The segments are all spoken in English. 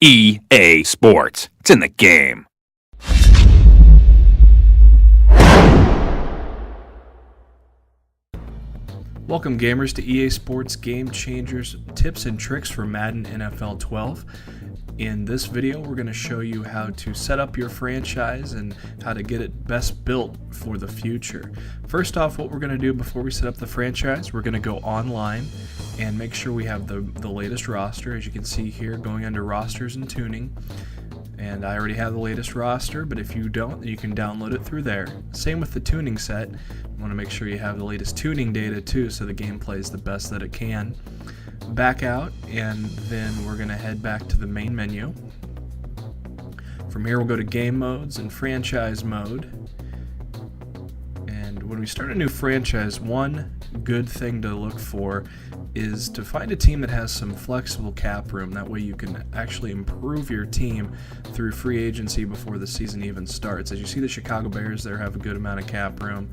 EA Sports. It's in the game. Welcome gamers to EA Sports Game Changers tips and tricks for Madden NFL 12. In this video we're going to show you how to set up your franchise and how to get it best built for the future. First off, what we're going to do before we set up the franchise, we're going to go online and make sure we have the latest roster. As you can see here, going under rosters and tuning. And I already have the latest roster, but if you don't, you can download it through there. Same with the tuning set. You want to make sure you have the latest tuning data too, so the game plays the best that it can. Back out, and then we're going to head back to the main menu. From here we'll go to game modes and franchise mode. And when we start a new franchise, one good thing to look for is to find a team that has some flexible cap room. That way you can actually improve your team through free agency before the season even starts. As you see, the Chicago Bears there have a good amount of cap room.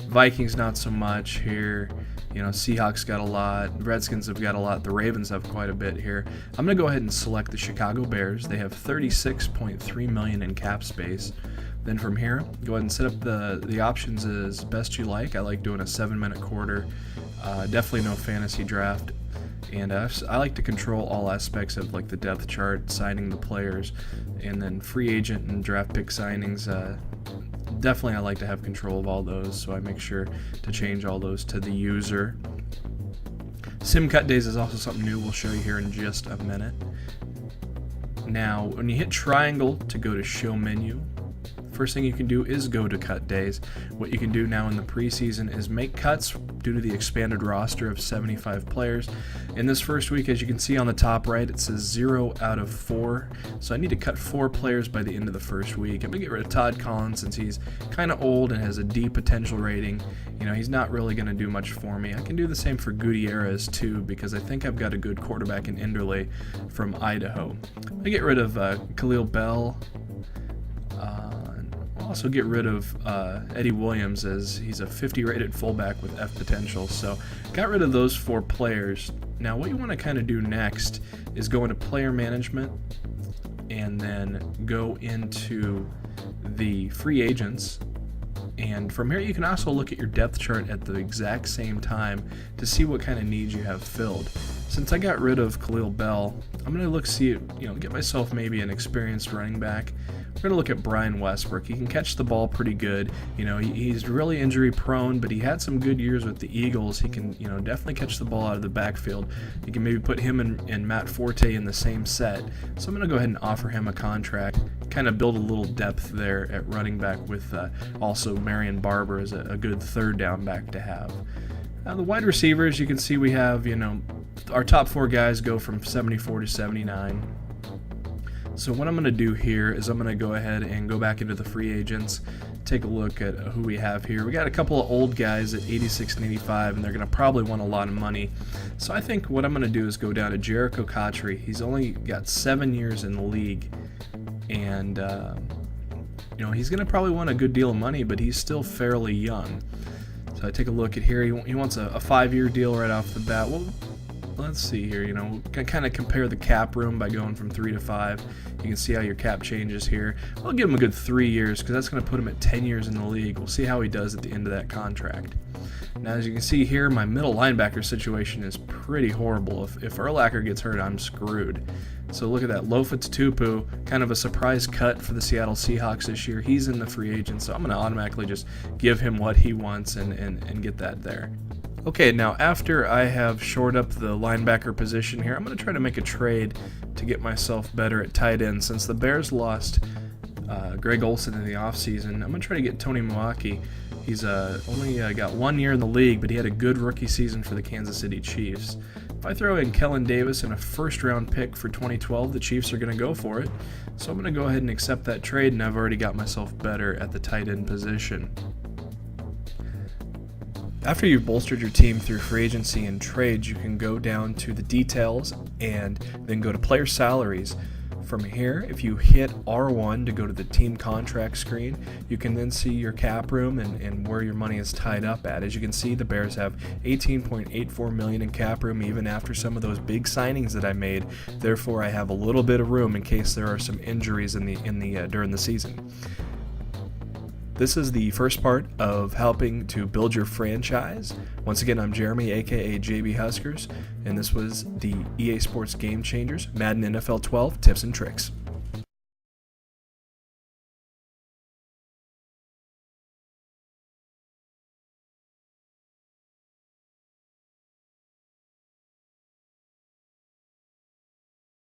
Vikings not so much here. Seahawks got a lot. Redskins have got a lot. The Ravens have quite a bit here. I'm going to go ahead and select the Chicago Bears. They have $36.3 million in cap space. Then from here, go ahead and set up the options as best you like. I like doing a 7-minute quarter. Definitely no fantasy draft. And I like to control all aspects of like the depth chart, signing the players, and then free agent and draft pick signings. Definitely I like to have control of all those, so I make sure to change all those to the user. Sim cut days is also something new we'll show you here in just a minute. Now, when you hit triangle to go to show menu, first thing you can do is go to cut days. What you can do now in the preseason is make cuts due to the expanded roster of 75 players. In this first week, as you can see on the top right, it says 0 out of 4. So I need to cut 4 players by the end of the first week. I'm going to get rid of Todd Collins since he's kind of old and has a D potential rating. He's not really going to do much for me. I can do the same for Gutierrez too, because I think I've got a good quarterback in Enderle from Idaho. I get rid of Khalil Bell. Also get rid of Eddie Williams, as he's a 50 rated fullback with F potential. So got rid of those 4 players. Now what you want to kind of do next is go into player management and then go into the free agents. And from here you can also look at your depth chart at the exact same time to see what kind of needs you have filled. Since I got rid of Khalil Bell, I'm going to get myself maybe an experienced running back. We're going to look at Brian Westbrook. He can catch the ball pretty good. He's really injury prone, but he had some good years with the Eagles. He can, definitely catch the ball out of the backfield. You can maybe put him and Matt Forte in the same set. So I'm going to go ahead and offer him a contract, kind of build a little depth there at running back with also Marion Barber as a good third down back to have. Now the wide receivers, you can see we have, our top 4 guys go from 74 to 79. So what I'm going to do here is I'm going to go ahead and go back into the free agents, take a look at who we have here. We got a couple of old guys at 86 and 85, and they're going to probably want a lot of money. So I think what I'm going to do is go down to Jericho Cotchery. He's only got 7 years in the league, and he's going to probably want a good deal of money, but he's still fairly young. So I take a look at here. He wants a 5-year deal right off the bat. Well, let's see here. We can kind of compare the cap room by going from 3 to 5. You can see how your cap changes here. I'll give him a good 3 years because that's going to put him at 10 years in the league. We'll see how he does at the end of that contract. Now, as you can see here, my middle linebacker situation is pretty horrible. If Urlacher gets hurt, I'm screwed. So look at that. Lofa Tupu, kind of a surprise cut for the Seattle Seahawks this year. He's in the free agent, so I'm going to automatically just give him what he wants and get that there. Okay, now after I have shored up the linebacker position here, I'm going to try to make a trade to get myself better at tight end. Since the Bears lost Greg Olsen in the offseason, I'm going to try to get Tony Muaki. He's only got 1 year in the league, but he had a good rookie season for the Kansas City Chiefs. If I throw in Kellen Davis and a first-round pick for 2012, the Chiefs are going to go for it. So I'm going to go ahead and accept that trade, and I've already got myself better at the tight end position. After you've bolstered your team through free agency and trades, you can go down to the details and then go to player salaries. From here, if you hit R1 to go to the team contract screen, you can then see your cap room and where your money is tied up at. As you can see, the Bears have $18.84 million in cap room even after some of those big signings that I made. Therefore, I have a little bit of room in case there are some injuries during the season. This is the first part of helping to build your franchise. Once again, I'm Jeremy, aka JB Huskers, and this was the EA Sports Game Changers Madden NFL 12 Tips and Tricks.